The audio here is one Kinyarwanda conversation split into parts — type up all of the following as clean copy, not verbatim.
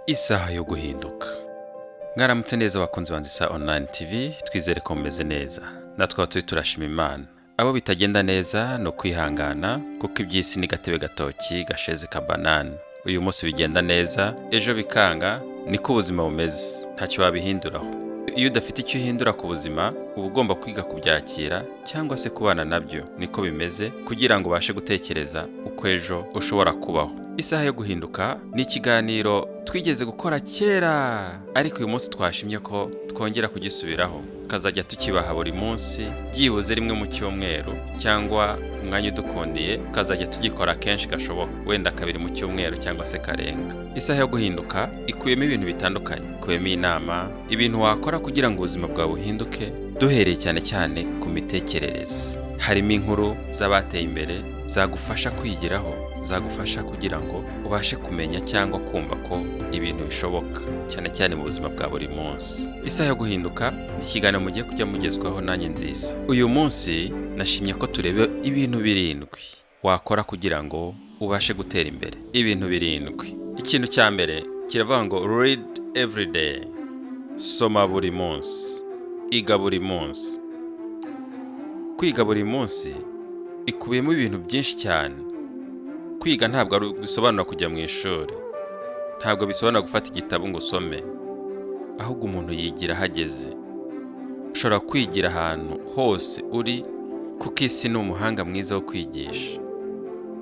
Isaha yo guhinduka. Mwaramutse neza abakunzi banzi sa online TV, twizere ko mumeze neza. Natwe turi turashima Imana. Abo bitagenda neza no kwihangana kuko iby'isi ni gatebe gatoki gasheze ka banana. Uyu munsi bigenda neza, ejo bikanga, niko ubuzima bumeze. Ntacyo wabihinduraho. Iyo udafite icyo uhindura ku buzima, uba ugomba kwiga kubyakira cyangwa se kubana nabyo. Niko bimeze kugira ngo ubashe gutekereza uko ejo ushobora kubaho. Isaha yo guhinduka ni ikiganiro twigeze gukora kera, ariko uyu munsi twashimye ko twongera kugisubiraho, kazajya tukibaha buri munsi byibuze rimwe mu cyumweru, cyangwa umwanya udukundiye kazajya tugikora kenshi gashoboka, wenda kabiri mu cyumweru cyangwa se karenga. Isaha yo guhinduka ikuyemo ibintu bitandukanye, ikuyemo inama, ibintu wakora kugira ngo ubuzima bwawe buhinduke, duhereye cyane cyane ku mitekerereze. Harimo inkuru z'abateye imbere zagufasha kwigiraho, zagufasha kugira ngo ubashe kumenya cyangwa kumva ko ibintu bishoboka, cyane cyane mu buzima bwa buri munsi. Isaha yo guhinduka ni ikiganiro mugiye kujya mugezwaho nanjye Nziza. Uyu munsi nashimye ko turebe ibintu 7 wakora kugira ngo ubashe gutera imbere. Ibintu 7. Ikintu cya mbere kiravuga ngo read every day. Soma buri munsi, iga buri munsi. Kwiga buri munsi ikubiyemo ibintu byinshi cyane. Kwiga ntabwo ari bisobanura kujya mu ishuri, ntabwo bisobanura gufata igitabo ngo usome, ahubwo umuntu yigira hageze. Ushobora kwigira ahantu hose uri, kuko isi ni umuhanga mwiza wo kwigisha.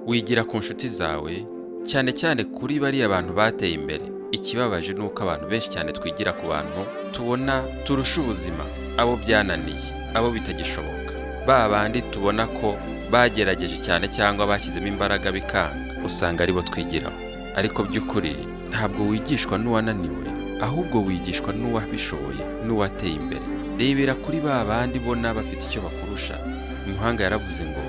Wigira ku nshuti zawe, cyane cyane kuri bariya abantu bateye imbere. Ikibabaje ni uko abantu benshi cyane twigira ku bantu tubona turusha ubuzima, abo byananiye, abo bitagishoboka, ba bandi tubona ko bagerageje cyane cyangwa bashyizemo imbaraga bikanga, usanga aribo twigiraho. Ariko by'ukuri ntabwo wigishwa n'uwananiwe, ahubwo wigishwa n'uwabishoboye, n'uwateye imbere. Rebera kuri ba bandi bona bafite icyo bakurusha. Umuhanga yaravuze ngo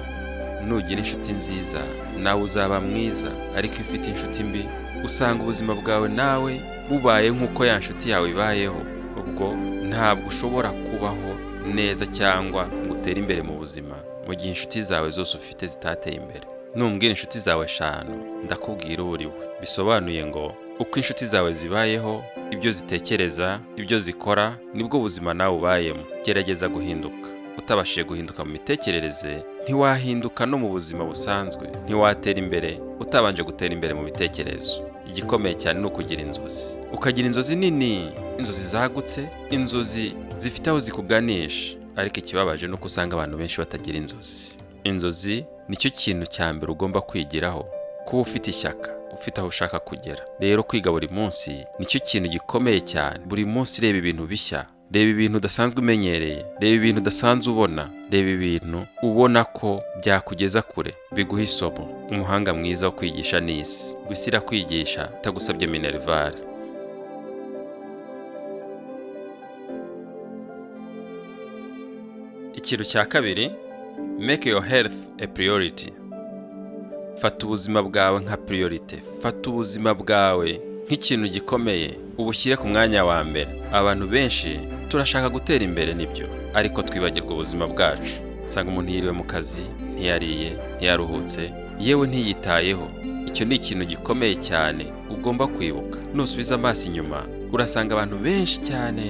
nugira inshuti nziza nawe uzaba mwiza, ariko iyo ufite inshuti mbi usanga ubuzima bwawe nawe bubaye nk'uko ya nshuti yawe ibayeho. Ubwo ntabwo ushobora kubaho neza cyangwa ngo utere imbere mu buzima mu gihe inshuti zawe zose ufite zitateye imbere. Numbwira inshuti zawe 5, ndakubwira uriwe. Bisobanuye ngo uko inshuti zawe zibayeho, ibyo zitekereza, ibyo zikora, nibwo buzima nawe ubayemo. Gerageza guhinduka. Utabashije guhinduka mu mitekerereze, ntiwahinduka no mu buzima busanzwe. Ntiwatera imbere utabanje gutera imbere mu bitekerezo. Igikomeye cyane ni ukugira inzozi. Ukagira inzozi nini, inzozi zagutse, inzozi zifite aho zikuganisha. Ariko ikibabaje nuko usanga abantu benshi batagira inzozi. Inzozi nicyo kintu cya mbere ugomba kwigiraho, kuba ufite ishyaka, ufite aho ushaka kugera. Rero kwiga buri munsi nicyo kintu gikomeye cyane. Buri munsi reba ibintu bishya, reba ibintu udasanzwe umenyereye, reba ibintu udasanzwe ubona, reba ibintu ubona ko byakugeza kure, biguha isomo. Umuhanga mwiza wo kwigisha ni isi. Gusira kwigisha utagusabye minerval. Ikintu cya kabiri, make your health a priority. Fata ubuzima bwawe nka priority. Fata ubuzima bwawe nk'ikintu gikomeye, ubushyire ku mwanya wa mbere. Abantu benshi turashaka gutera imbere nibyo, ariko twibagirwa ubuzima bwacu. Sanga umuntu yiriwe mu kazi, ntiyariye, ntiyaruhutse, yewe ntiyitayeho. Icyo ni ikintu gikomeye cyane ugomba kwibuka. Nusubiza amaso inyuma, urasanga abantu benshi cyane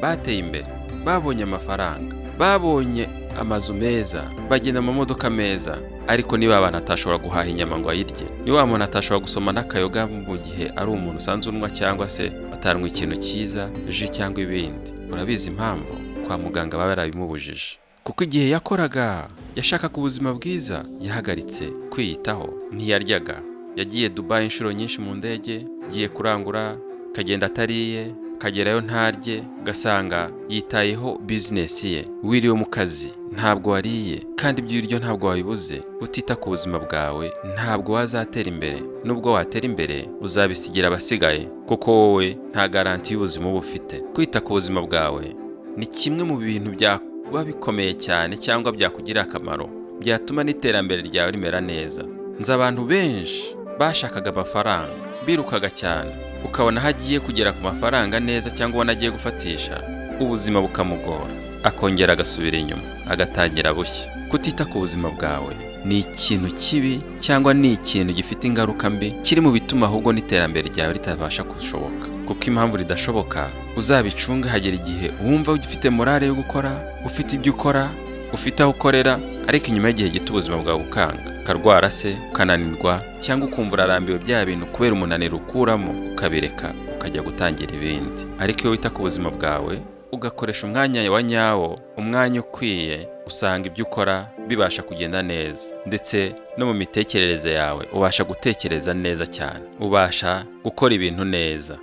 bateye imbere, babonye amafaranga, babonye amazu meza, bagenda mu modoka meza, ariko niba abantu atashobora guhaha inyama ngo ayirye, niba umuntu atashobora gusoma n'akayoga mu gihe ari umuntu usanzwe unwa cyangwa se atanwa ikintu cyiza, ji cyangwa ibindi. Urabizi impamvu? Kwa muganga baba barabimubujije. Kuko igihe yakoraga, yashakaga ubuzima bwiza, yahagaritse kwiyitaho, ntiyaryaga. Yagiye Dubai inshuro nyinshi mu ndege, giye kurangura, kagenda atariye, kagerayo ntarye, gasanga yitayeho business ye. Wiriwe mu kazi, ntabwo wariye, kandi ibyo biryo ntabwo wabibuze. Utita ku buzima bwawe, ntabwo wazatera imbere. Nubwo watera imbere, uzabisigira abasigaye, kuko wowe nta garanti y'ubuzima uba ufite. Kwita ku buzima bwawe ni kimwe mu bintu byakuba bikomeye cyane cyangwa byakugirira akamaro, byatuma n'iterambere ryawe rimera neza. Nzi abantu benshi bashakaga amafaranga, birukaga cyane, ukabona hagiye kugera ku mafaranga neza cyangwa ubona agiye gufatisha, ubuzima bukamugora, akongera agasubira inyuma, agatangira bushya. Kutita ku buzima bwawe ni ikintu kibi cyangwa ni ikintu gifite ingaruka mbi kiri mu bituma ahubwo n'iterambere ryawe ritabasha gushoboka. Kuko impamvu ridashoboka uzabicunga hagera igihe wumva ugifite morale yo gukora, ufite ibyo ukora, ufite aho ukorera, ariko inyuma y'igihe gito ubuzima bwawe bukanga, ukarwara se, ukananirwa, cyangwa ukumva urarambiwe bya bintu kubera umunaniro ukuramo, ukabireka ukajya gutangira ibindi. Ariko iyo wita ku buzima bwawe ugakoresha umwanya wa nyawo, umwanya ukwiye, usanga ibyo ukora bibasha kugenda neza, ndetse no mu mitekerereze yawe ubasha gutekereza neza cyane, ubasha gukora ibintu neza.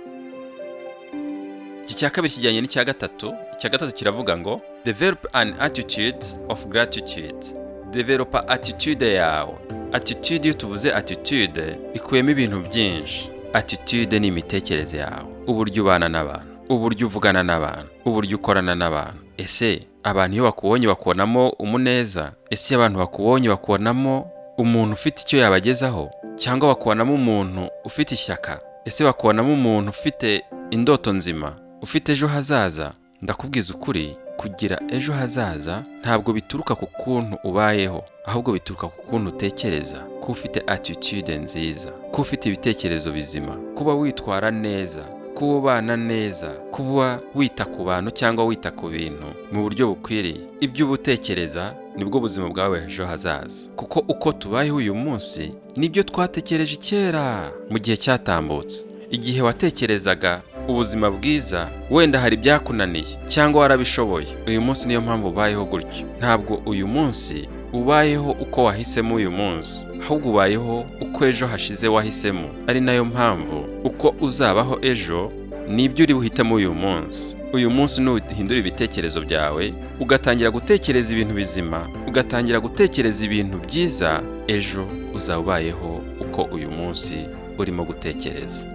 Iki cya kabiri kijyanye n'icya gatatu. Icya gatatu kiravuga ngo develop an attitude of gratitude. Developa attitude yawe. Attitude, iyo tuvuze attitude ikuyemo ibintu byinshi. Attitude ni imitekerereze yawe, uburyo ubana n'abantu, uburyo uvugana n'abantu, uburyo ukorana n'abantu. Ese abantu iyo bakubonye bakubonamo umuneza? Ese abantu bakubonye bakubonamo umuntu ufite icyo yabagezaho, cyangwa bakubonamo umuntu ufite ishyaka? Ese bakubonamo umuntu ufite indoto nzima, ufite ejo hazaza? Ndakubwiza ukuri, kugira ejo hazaza ntabwo bituruka ku kuntu ubayeho, ahubwo bituruka ku kuntu utekereza, ko ufite attitude nziza, ko ufite ibitekerezo bizima, kuba witwara neza, kuba ubana neza, kuba wita ku bantu cyangwa wita ku bintu mu buryo bukwiriye. Ibyo ubutekereza nibwo buzima bwawe ejo hazaza, kuko uko tubayeho uyu munsi nibyo twatekereje kera mu gihe cyatambutse. Igihe watekerezaga ubuzima bwiza, wenda hari byakunaniye cyangwa warabishoboye, uyu munsi niyo mpamvu ubayeho gutyo. Ntabwo uyu munsi ubayeho uko wahisemo uyu munsi, ahubwo ubayeho uko ejo hashize wahisemo. Ari nayo mpamvu uko uzabaho ejo nibyo uri buhitemo uyu munsi. Uyu munsi nuhindura ibitekerezo byawe, ugatangira gutekereza ibintu bizima, ugatangira gutekereza ibintu byiza, ejo uzaba ubayeho uko uyu munsi urimo gutekereza.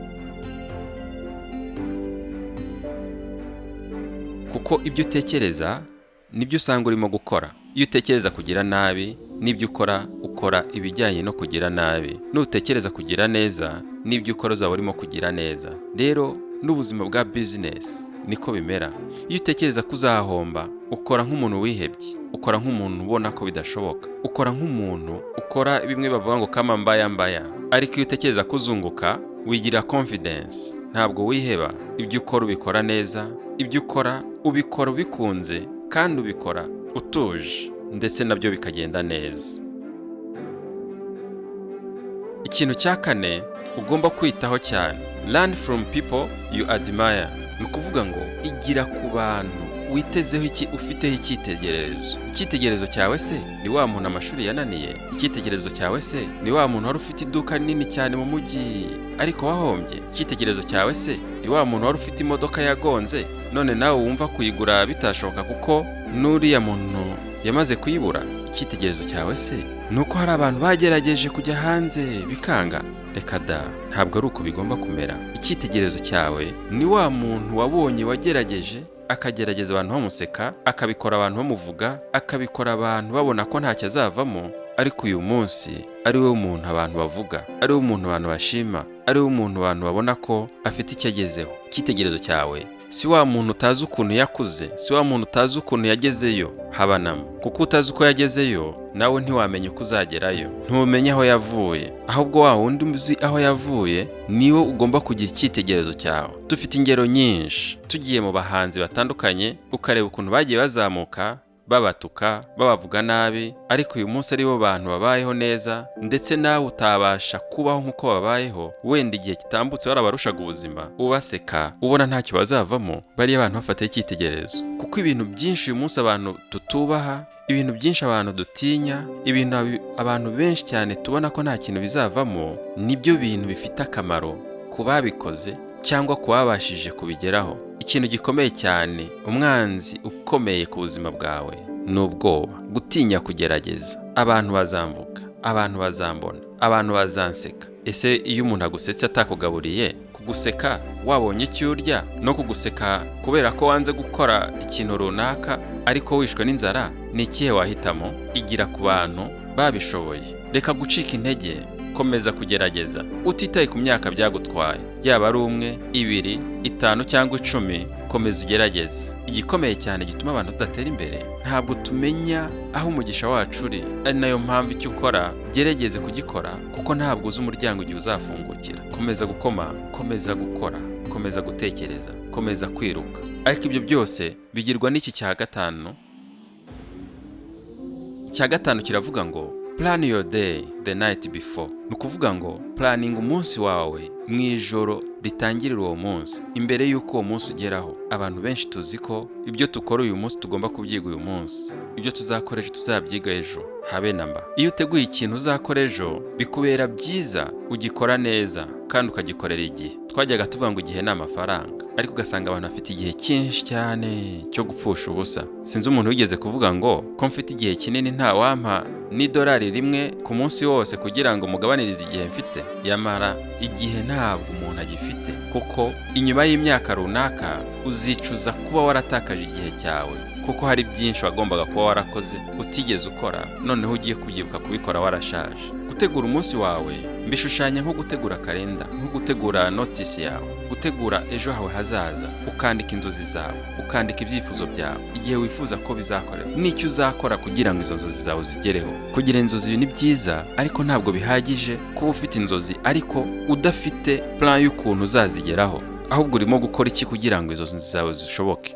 Kuko ibyo utekereza nibyo usanga urimo gukora. Iyo utekereza kugira nabi, nibyo ukora ibijyanye no kugira nabi. Nutekereza kugira neza, nibyo ukora uzaba urimo kugira neza. Rero n'ubuzima bwa business niko bimera. Iyo utekereza kuzahomba, ukora nk'umuntu wihebye, ukora nk'umuntu ubona ko bidashoboka, ukora nk'umuntu ukora bimwe bavuga ngo kama mbaya. Ariko iyo utekereza kuzunguka, wigira confidence, ntabwo wiheba. Ibyo ukora ubikora neza, ibyo ukora ubikora ubikunze, kandi ubikora utuje, ndetse nabyo bikagenda neza. Ikintu cya kane ugomba kwitaho cyane, learn from people you admire. Ni ukuvuga ngo igira ku bantu witezeho iki, ufiteho icyitegererezo. Icyitegererezo cyawe se ni wa muntu amashuri yananiye? Icyitegererezo cyawe se ni wa muntu wari ufite iduka rinini cyane mu mujyi ariko wahombye? Icyitegererezo cyawe se ni wa muntu wari ufite imodoka yagonze none nawe wumva kuyigura bitashoboka kuko n'uriya muntu yamaze kuyibura? Icyitegererezo cyawe se ni uko hari abantu bagerageje kujya hanze bikanga? Reka da, ntabwo ari uko bigomba kumera. Icyitegererezo cyawe ni wa muntu wabonye wagerageje, akagerageza abantu bamuseka, akabikora abantu bamuvuga, akabikora abantu babona ko ntacyo azavamo, ariko uyu munsi ari we umuntu abantu bavuga, ari we umuntu abantu bashima, ari we umuntu abantu babona ko afite icyo agezeho. Icyitegererezo cyawe si wa muntu utazi ukuntu yakuze, si wa muntu utazi ukuntu yagezeyo, habanamo. Kuko utazi uko yagezeyo, nawe ntiwamenye uko uzagerayo, ntumenye aho yavuye. Ahubwo wa wundi uzi aho yavuye niwe ugomba kugira icyitegererezo cyawe. Dufite ingero nyinshi, tugiye mu bahanzi batandukanye ukareba ukuntu bagiye bazamuka, babatuka, babavuga nabi, ariko uyu munsi ari bo bantu babayeho neza, ndetse nawe utabasha kubaho nk'uko babayeho. Wenda igihe kitambutse warabarushaga ubuzima, ubaseka, ubona ntacyo bazavamo, bariya abantu bafataho icyitegererezo. Kuko ibintu byinshi uyu munsi abantu tutubaha, ibintu byinshi abantu dutinya, ibintu abantu benshi cyane tubona ko nta kintu bizavamo, nibyo bintu bifite akamaro ku babikoze cyangwa ku babashije kubigeraho. Ikintu gikomeye cyane, umwanzi ukomeye ku buzima bwawe ni ubwoba, gutinya kugerageza. Abantu bazamvuga, abantu bazambona, abantu bazanseka. Ese iyo umuntu agusetse atakugaburiye, kuguseka wabonye icyo urya, no kuguseka kubera ko wanze gukora ikintu runaka ariko wishwe n'inzara, ni ikihe wahitamo? Igira ku bantu babishoboye. Reka gucika intege, komeza kugerageza utitaye ku myaka byagutwaye, yaba ari 1, 2, 5 cyangwa 10. Komeza ugerageze. Igikomeye cyane gituma abantu tudatera imbere, ntabwo tumenya aho umugisha wacu uri. Ari nayo mpamvu icyo ukora gerageze kugikora, kuko ntabwo uzi umuryango igihe uzafungukira. Komeza gukoma, komeza gukora, komeza gutekereza, komeza kwiruka. Ariko ibyo byose bigirwa n'iki cya gatanu. Icya gatanu kiravuga ngo plan your day the night before. Nukuvuga ngo planning umunsi wawe mu ijoro ritangirira uwo munsi, imbere y'uko uwo munsi ugeraho. Abantu benshi tuzi ko ibyo tukora uyu munsi tugomba kubyiga uyu munsi, ibyo tuzakora ejo tuzabyiga ejo, habe namba. Iyo uteguye ikintu uzakora ejo bikubera byiza, ugikora neza kandi ukagikorera igihe. Twajyaga tuvuga ngo igihe ni amafaranga, ariko ugasanga abantu bafite igihe cyinshi cyane cyo gupfusha ubusa. Sinzi umuntu wigeze kuvuga ngo ko mfite igihe kinini nta wampa $1 ku munsi wose kugira ngo mugabanirize igihe mfite. Yamara igihe ntabwo umuntu agifite, kuko inyuma y'imyaka runaka uzicuza kuba waratakaje igihe cyawe, kuko hari byinshi wagombaga kuba warakoze utigeze ukora, noneho ugiye kubyibuka kubikora warashaje. Gutegura umunsi wawe mbishushanya nko gutegura kalenda, nko gutegura notice yawe, gutegura ejo hawe hazaza, ukandika inzozi zawe, ukandika ibyifuzo byawe, igihe wifuza ko bizakorera, n'icyo uzakora kugira ngo izo nzozi zawe zigereho. Kugira inzozi ni byiza, ariko ntabwo bihagije kuba ufite inzozi ariko udafite plan y'ukuntu uzazigeraho. Ahubwo urimo gukora iki kugira ngo izo nzozi zawe zishoboke?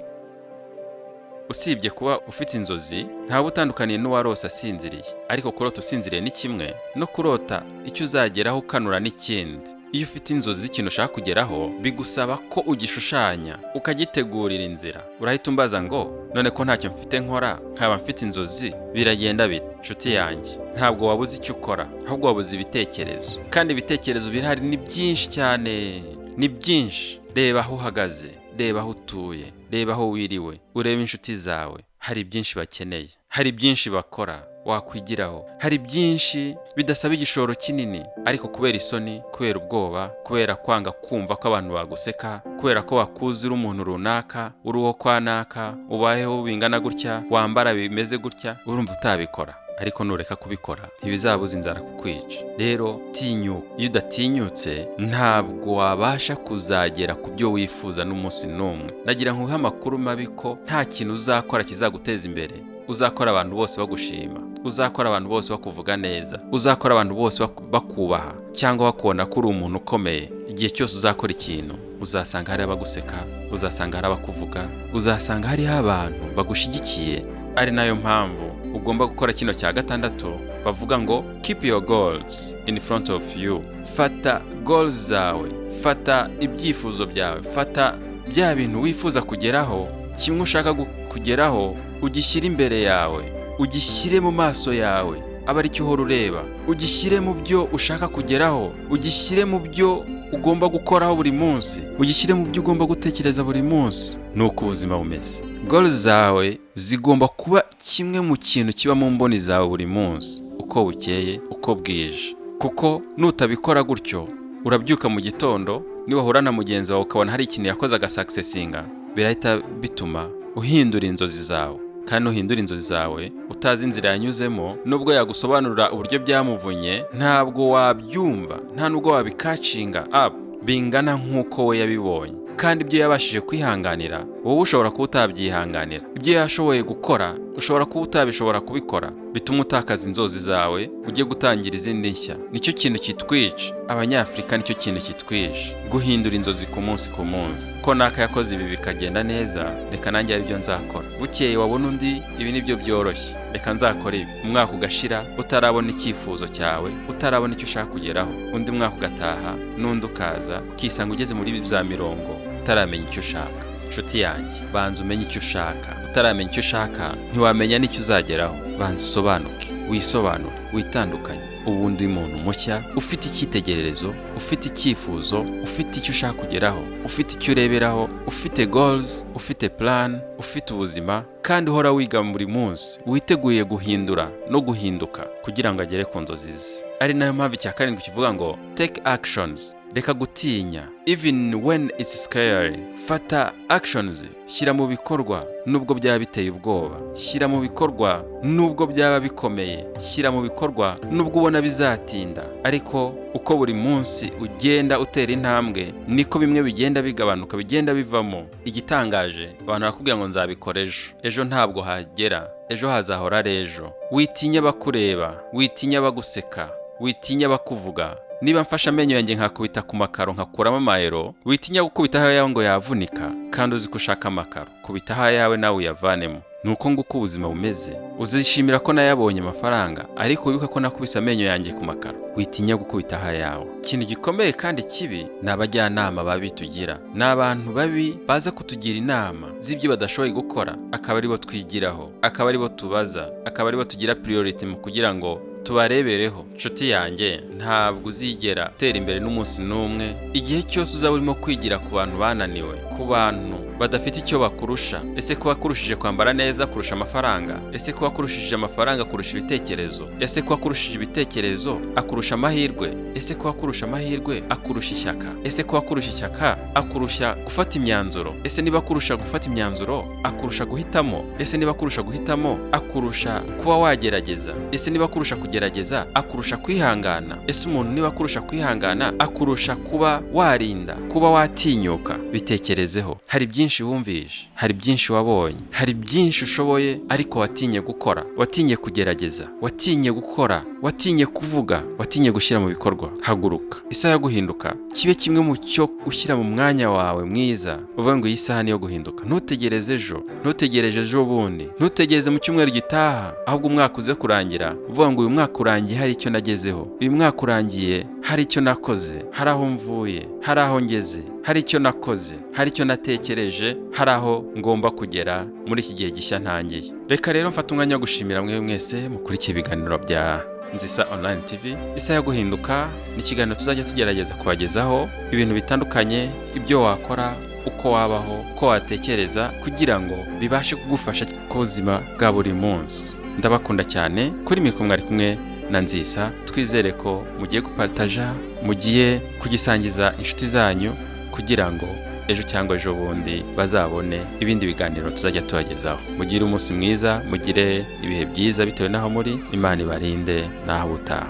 Usibye kuba ufite inzozi, nta butandukaniye n'uwarose asinziriye. Ariko kurota usinziriye ni kimwe, no kurota icyo uzageraho ukanura n'ikindi. Iyo ufite inzozi z'ikintu ushaka kugeraho, bigusaba ko ugishushanya, ukagitegurira inzira. Urahita umbaza ngo none ko ntacyo mfite nkora, nkaba mfite inzozi, biragenda bite? Nshuti yanjye, ntabwo wabuze icyo ukora, ahubwo wabuze ibitekerezo. Kandi ibitekerezo birahari, ni byinshi cyane, ni byinshi. Reba aho uhagaze, reba aho utuye, reba aho wiriwe, urebe inshuti zawe. Hari byinshi bakeneye, hari byinshi bakora wakwigiraho, hari byinshi bidasaba igishoro kinini, ariko kubera isoni, kubera ubwoba, kubera kwanga kumva ko abantu baguseka, kubera ko bakuzira umuntu runaka, uri uwo kwa naka, ubayeho bingana gutya, wambara bimeze gutya, urumva utabikora. Ariko nureka kubikora ntibizabuza inzara kukwica. Rero tinyuka. Iyo udatinyutse ntabwo wabasha kuzagera ku byo wifuza n'umunsi n'umwe. Nagira nkuhe amakuru mabi ko nta kintu uzakora kizaguteza imbere. Uzakora abantu bose bagushima, uzakora abantu bose bakuvuga neza, uzakora abantu bose bakubaha cyangwa bakubona ko uri umuntu ukomeye. Igihe cyose uzakora ikintu uzasanga hari abaguseka, uzasanga hari abakuvuga, uzasanga hariho abantu bagushigikiye. Ari nayo mpamvu ugomba gukora kino cya gatandatu. Bavuga ngo keep your goals in front of you. Fata goals zawe, fata ibyifuzo byawe, fata bya bintu wifuza kugeraho, kimwe ushaka kugeraho, ugishyire imbere yawe, ugishyire mu maso yawe, aba ari cyo uhora ureba. Ugishyire mu byo ushaka kugeraho, ugishyire mu byo ugomba gukoraho buri munsi, ugishyire mu byo ugomba gutekereza buri munsi. Nuko ubuzima bumeze. Goals zawe zigomba kuba kimwe mu kintu kiba mu mboni zawe buri munsi, uko bukeye, uko bwije. Kuko nutabikora gutyo, urabyuka mu gitondo, niwahura na mugenzi wawe ukabona hari ikintu yakoze agasuccesinga, birahita bituma uhindura inzozi zawe. Kandi uhindura inzozi zawe utazi inzira yanyuzemo, nubwo yagusobanurira uburyo byamuvunye, ntabwo wabyumva, nta nubwo wabikacinga up bingana nk'uko we yabibonye. Kandi ibyo yabashije kwihanganira, wowe ushobora kuba utabyihanganira. Ibyo yashoboye gukora, ushobora kuba utabishobora kubikora. Bituma utakaza inzozi zawe, ujye gutangira izindi nshya. Nicyo kintu kitwica Abanyafrika, nicyo kintu kitwica, guhindura inzozi ku munsi ku munsi. Ko naka yakoze ibi bikagenda neza, reka nanjye ari byo nzakora. Bukeye wabona undi, ibi nibyo byoroshye, reka nzakora ibi. Umwaka ugashira utarabona icyifuzo cyawe, utarabona icyo ushaka kugeraho. Undi mwaka ugataha, n'undi ukaza, ukisanga ugeze muri bya mirongo utaramenya icyo ushaka. Nshuti yanjye, banza umenye icyo ushaka. Utaramenya icyo ushaka ntiwamenya n'icyo uzageraho. Banza usobanuke, wisobanure, witandukanye. Ubundi muntu mushya, ufite icyitegererezo, ufite icyifuzo, ufite icyo ushaka kugeraho, ufite icyo ureberaho, ufite goals, ufite plan, ufite ubuzima, kandi uhora wiga buri munsi, witeguye guhindura no guhinduka kugira ngo agere ku nzozi ze. ari nayo mpamvu icya karindwi kivuga ngo take actions. Reka gutinya, even when it's scary. Fata actions, shyira mu bikorwa nubwo byaba biteye ubwoba, shyira mu bikorwa nubwo byaba bikomeye, shyira mu bikorwa nubwo ubona bizatinda, ariko uko buri munsi ugenda utera intambwe niko bimwe bigenda bigabanuka, bigenda bivamo. Igitangaje, abantu barakubwira ngo nzabikora ejo ntabwo hagera, ejo hazahora ari ejo. Witinya bakureba, witinya baguseka, witinya bakuvuga. Niba mfasha amenyo yanjye nkakubita ku makaro nkakuramo amayero, witinya gukubita ayawe ngo yavunika, kandi uzi ko ushaka amakaro, kubita ayawe nawe uyavanemo. Nuko nguko ubuzima bumeze. Uzishimira ko nayabonye amafaranga, ariko wibuke ko nakubise amenyo yanjye ku makaro. Witinya gukubita ayawe. Ikintu gikomeye kandi kibi ni abajyanama babi tugira. Ni abantu babi baza kutugira inama z'ibyo badashoboye gukora, akaba ari bo twigiraho, akaba ari bo tubaza, akaba ari bo tugira priority mu kugira ngo tubarebereho. Nshuti yanjye, ntabwo uzigera tera imbere n'umunsi n'umwe igihe cyose uzaba urimo kwigira ku bantu bananiwe, ku bantu badafite icyo bakurusha. Ese ko bakurushije kwambara neza kurusha amafaranga? Ese ko bakurushije amafaranga kurusha ibitekerezo? Ese ko bakurushije ibitekerezo akurusha amahirwe? Ese ko bakurusha amahirwe akurusha ishyaka? Ese ko bakurusha ishyaka akurusha gufata imyanzuro? Ese niba kurusha gufata imyanzuro akurusha guhitamo? Ese niba kurusha guhitamo akurusha kuba wagerageza? Ese niba kurusha kugerageza akurusha kwihangana? Ese umuntu niba kurusha kwihangana akurusha kuba warinda, kuba watinyuka? Bitekerezeho. Hari byinshi wumvishe, hari byinshi wabonye, hari byinshi ushoboye, ariko watinye gukora, watinye kugerageza, watinye gukora, watinye kuvuga, watinye gushyira mu bikorwa. Haguruka. Isaha yo guhinduka kibe kimwe mu cyo ushyira mu mwanya wawe mwiza, uvuga ngo iyi saha ni yo guhinduka. Ntutegereze ejo, ntutegereje ejo bundi, ntutegereze mu cyumweru gitaha, ahubwo umwaka uze kurangira uvuga ngo uyu mwaka urangiye hari icyo nagezeho, uyu mwaka urangiye hari icyo nakoze, hari aho mvuye, hari aho ngeze, hari icyo nakoze, hari icyo natekereje, hari aho ngomba kugera muri iki gihe gishya ntangiye. Reka rero mfata umwanya wo gushimira mwe mwese mukurikiye ibiganiro bya Nzisa Online TV. Isaha yo guhinduka ni ikiganiro tuzajya tugerageza kubagezaho ibintu bitandukanye, ibyo wakora, uko wabaho, uko watekereza, kugira ngo bibashe kugufasha ku buzima bwa buri munsi. Ndabakunda cyane. Kuri mikoro mwari kumwe na Nzisa. Twizere ko mugiye gupartaja, mugiye kugisangiza inshuti zanyu, kugira ngo ejo cyangwa ejo bundi bazabone ibindi biganiro tuzajya tubagezaho. Mugire umunsi mwiza, mugire ibihe byiza bitewe n'aho muri. Imana ibarinde naho utaha.